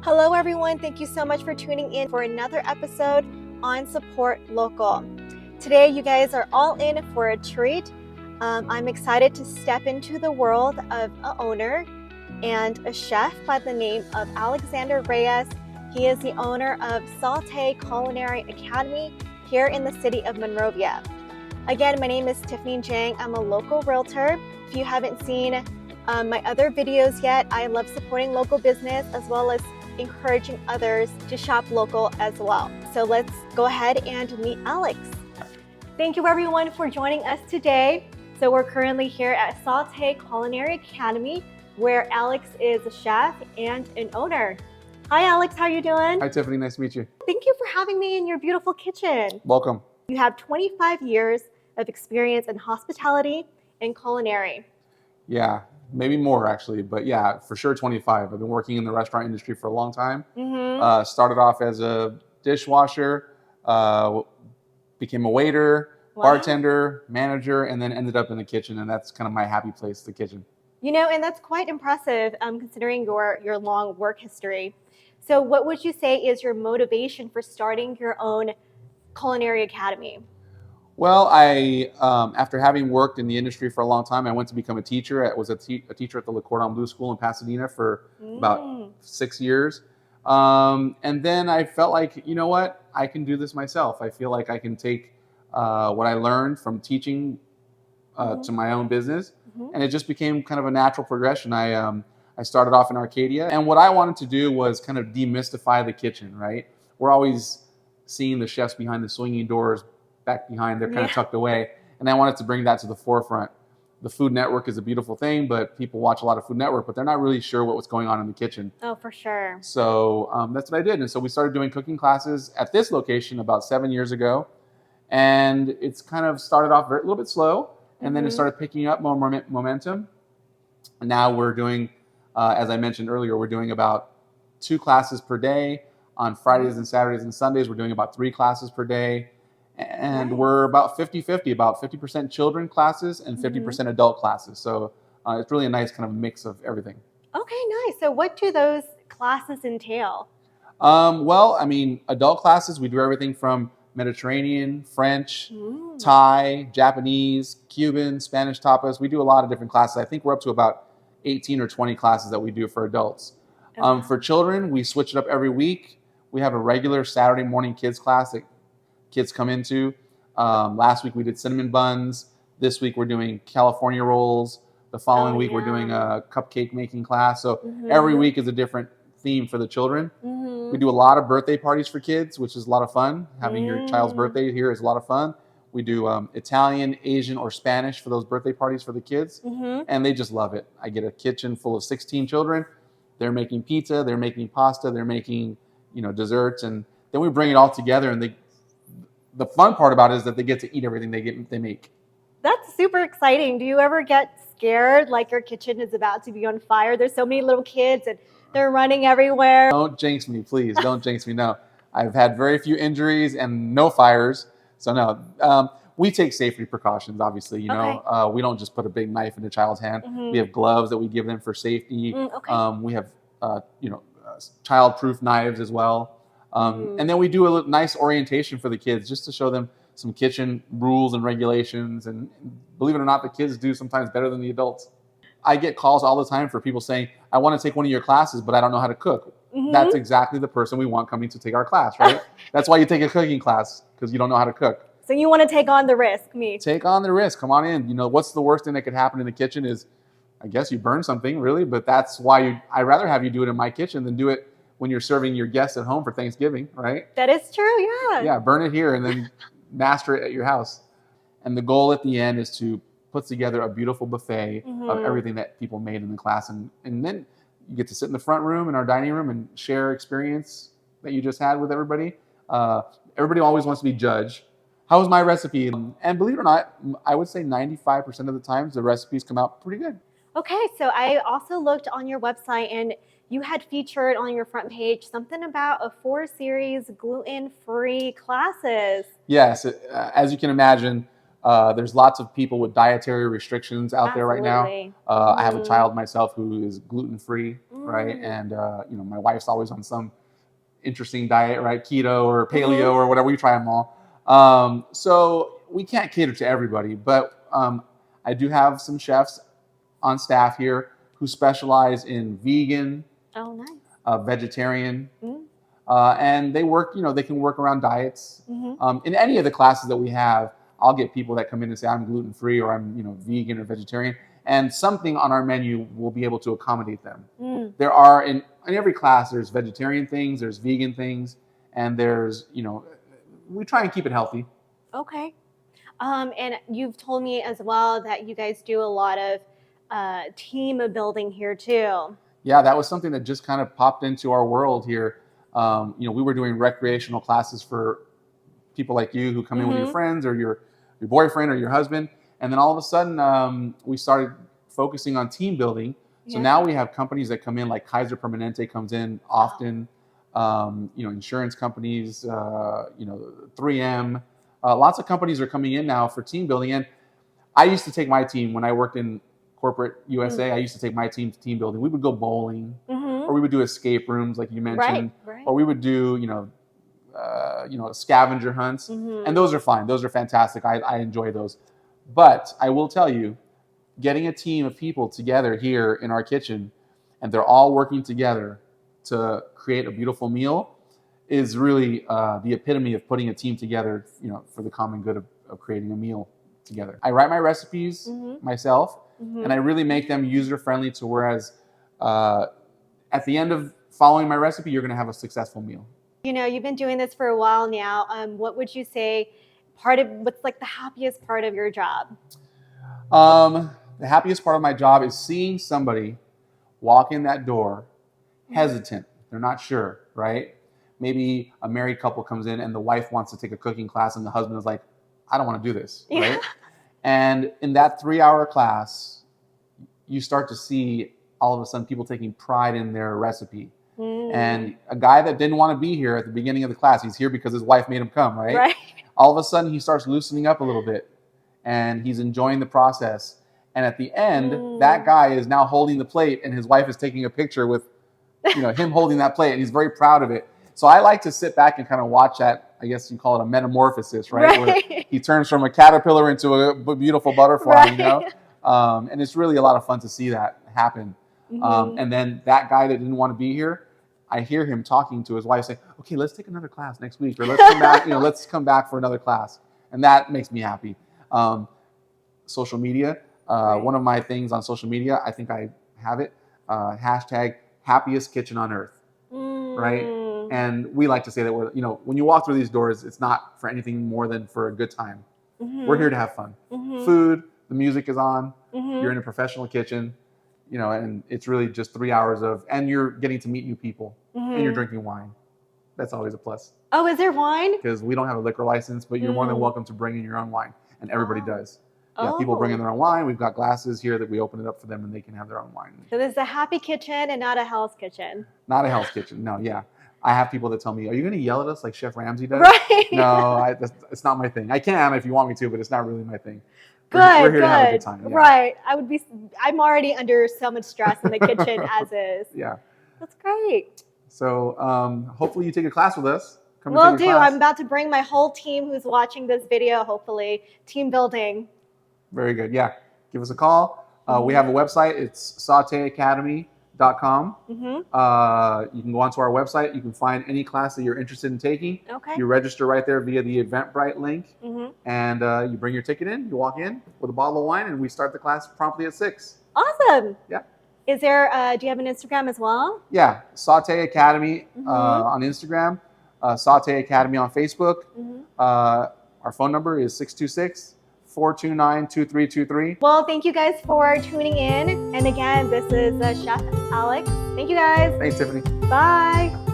Hello everyone, thank you so much for tuning in for another episode on Support Local. Today you guys are all in for a treat. I'm excited to step into the world of an owner and a chef by the name of Alexander Reyes. He is the owner of Sauté Culinary Academy here in the city of Monrovia. Again, my name is Tiffany Jang. I'm a local realtor. If you haven't seen my other videos yet, I love supporting local business as well as encouraging others to shop local as well. So let's go ahead and meet Alex. Thank you everyone for joining us today. So we're currently here at Sauté Culinary Academy where Alex is a chef and an owner. Hi Alex, how are you doing? Hi Tiffany, nice to meet you. Thank you for having me in your beautiful kitchen. Welcome. You have 25 years of experience in hospitality and culinary. Yeah, maybe more actually, but yeah, for sure 25. I've been working in the restaurant industry for a long time. Started off as a dishwasher, became a waiter, bartender, manager, and then ended up in the kitchen, and that's kind of my happy place, the kitchen. You know, and that's quite impressive considering your long work history. So what would you say is your motivation for starting your own culinary academy? Well, after having worked in the industry for a long time, I went to become a teacher. I was a teacher at the Le Cordon Bleu School in Pasadena for about 6 years. And then I felt like, you know what, I can do this myself. I feel like I can take what I learned from teaching to my own business. And it just became kind of a natural progression. I started off in Arcadia. And what I wanted to do was kind of demystify the kitchen, right? We're always seeing the chefs behind the swinging doors back behind, they're kind of tucked away. And I wanted to bring that to the forefront. The Food Network is a beautiful thing, but people watch a lot of Food Network, but they're not really sure what was going on in the kitchen. Oh, for sure. So that's what I did. And so we started doing cooking classes at this location about 7 years ago. And it's kind of started off a little bit slow, and then it started picking up more momentum. And now we're doing, as I mentioned earlier, we're doing about 2 classes per day. On Fridays and Saturdays and Sundays, we're doing about 3 classes per day. And we're about 50-50, about 50% children classes and 50% adult classes. So it's really a nice kind of mix of everything. Okay, nice. So what do those classes entail? Well, I mean, adult classes, we do everything from Mediterranean, French, Thai, Japanese, Cuban, Spanish tapas. We do a lot of different classes. I think we're up to about 18 or 20 classes that we do for adults. For children, we switch it up every week. We have a regular Saturday morning kids class that kids come into. Last week we did cinnamon buns. This week we're doing California rolls. The following week we're doing a cupcake making class. So every week is a different theme for the children. We do a lot of birthday parties for kids, which is a lot of fun. Having your child's birthday here is a lot of fun. We do Italian, Asian, or Spanish for those birthday parties for the kids. And they just love it. I get a kitchen full of 16 children. They're making pizza, they're making pasta, they're making, desserts, and then we bring it all together, and the fun part about it is that they get to eat everything they make. That's super exciting. Do you ever get scared like your kitchen is about to be on fire? There's so many little kids and they're running everywhere. Don't jinx me, please. Don't jinx me. No, I've had very few injuries and no fires. So no, we take safety precautions, obviously. We don't just put a big knife in a child's hand. We have gloves that we give them for safety. We have, child-proof knives as well. And then we do a nice orientation for the kids just to show them some kitchen rules and regulations. And believe it or not, the kids do sometimes better than the adults. I get calls all the time for people saying, I want to take one of your classes, but I don't know how to cook. That's exactly the person we want coming to take our class, right? That's why you take a cooking class, because you don't know how to cook. So you want to take on the risk, me? Take on the risk. Come on in. What's the worst thing that could happen in the kitchen is, I guess you burn something, really. But that's why I'd rather have you do it in my kitchen than do it when you're serving your guests at home for Thanksgiving, right? That is true, yeah. Yeah, burn it here and then master it at your house. And the goal at the end is to put together a beautiful buffet of everything that people made in the class. And then you get to sit in the front room in our dining room and share experience that you just had with everybody. Everybody always wants to be judged. How was my recipe? And believe it or not, I would say 95% of the times the recipes come out pretty good. Okay, so I also looked on your website and you had featured on your front page something about a 4-series gluten-free classes. Yes, as you can imagine, There's lots of people with dietary restrictions out there right now. Absolutely. I have a child myself who is gluten-free, right? And, you know, my wife's always on some interesting diet, right? Keto or paleo or whatever. We try them all. So we can't cater to everybody, but I do have some chefs on staff here who specialize in vegan, Oh, nice. Vegetarian, and they work, you know, they can work around diets. In any of the classes that we have, I'll get people that come in and say, I'm gluten-free or I'm, you know, vegan or vegetarian, and something on our menu will be able to accommodate them. There are, in every class, there's vegetarian things, there's vegan things, and there's, you know, we try and keep it healthy. Okay. And you've told me as well that you guys do a lot of team building here too. Yeah, that was something that just kind of popped into our world here. You know, we were doing recreational classes for people like you who come in with your friends or your boyfriend or your husband. And then all of a sudden, we started focusing on team building. So now we have companies that come in, like Kaiser Permanente comes in often, you know, insurance companies, you know, 3M. Lots of companies are coming in now for team building. And I used to take my team when I worked in corporate USA. I used to take my team to team building. We would go bowling, or we would do escape rooms, like you mentioned, or we would do, you know, scavenger hunts, and those are fine. Those are fantastic. I enjoy those. But I will tell you, getting a team of people together here in our kitchen, and they're all working together to create a beautiful meal, is really the epitome of putting a team together, you know, for the common good of creating a meal together. I write my recipes myself, and I really make them user-friendly to whereas at the end of following my recipe, you're going to have a successful meal. You know, you've been doing this for a while now. What would you say what's like the happiest part of your job? The happiest part of my job is seeing somebody walk in that door hesitant. They're not sure, right? Maybe a married couple comes in and the wife wants to take a cooking class and the husband is like, I don't want to do this, right? And in that 3-hour class, you start to see all of a sudden people taking pride in their recipe. And a guy that didn't want to be here at the beginning of the class, he's here because his wife made him come, right? All of a sudden he starts loosening up a little bit and he's enjoying the process. And at the end, that guy is now holding the plate and his wife is taking a picture with, you know, him holding that plate, and he's very proud of it. So I like to sit back and kind of watch that, I guess you call it a metamorphosis, right? Where he turns from a caterpillar into a beautiful butterfly, you know? And it's really a lot of fun to see that happen. And then that guy that didn't want to be here, I hear him talking to his wife saying, okay, let's take another class next week, or let's come back, you know, let's come back for another class. And that makes me happy. Social media, one of my things on social media, I think I have it, hashtag happiest kitchen on earth, right? And we like to say that we're, you know, when you walk through these doors, it's not for anything more than for a good time. We're here to have fun. Food, the music is on, you're in a professional kitchen, you know, and it's really just 3 hours of, and you're getting to meet new people, and you're drinking wine. That's always a plus. Oh, is there wine? Because we don't have a liquor license, but you're more than welcome to bring in your own wine, and everybody does. Yeah, people bring in their own wine. We've got glasses here that we open it up for them, and they can have their own wine. So this is a happy kitchen and not a Hell's Kitchen. Not a Hell's Kitchen, no, yeah. I have people that tell me, are you going to yell at us like Chef Ramsay does? Right. No, it's not my thing. I can if you want me to, but it's not really my thing. Good, we're here to have a good time. Yeah. Right. I'm already under so much stress in the kitchen as is. Yeah. That's great. So hopefully you take a class with us. Will do. I'm about to bring my whole team who's watching this video, hopefully. Team building. Very good. Yeah. Give us a call. We have a website. It's sautéacademy.com. You can go onto our website. You can find any class that you're interested in taking. Okay. You register right there via the Eventbrite link, and you bring your ticket in. You walk in with a bottle of wine, and we start the class promptly at 6. Awesome. Yeah. Is there? Do you have an Instagram as well? Yeah, Sauté Academy on Instagram, Sauté Academy on Facebook. Our phone number is 626-429-2323. Well, thank you guys for tuning in. And again, this is Chef Alex. Thank you guys. Thanks, Tiffany. Bye.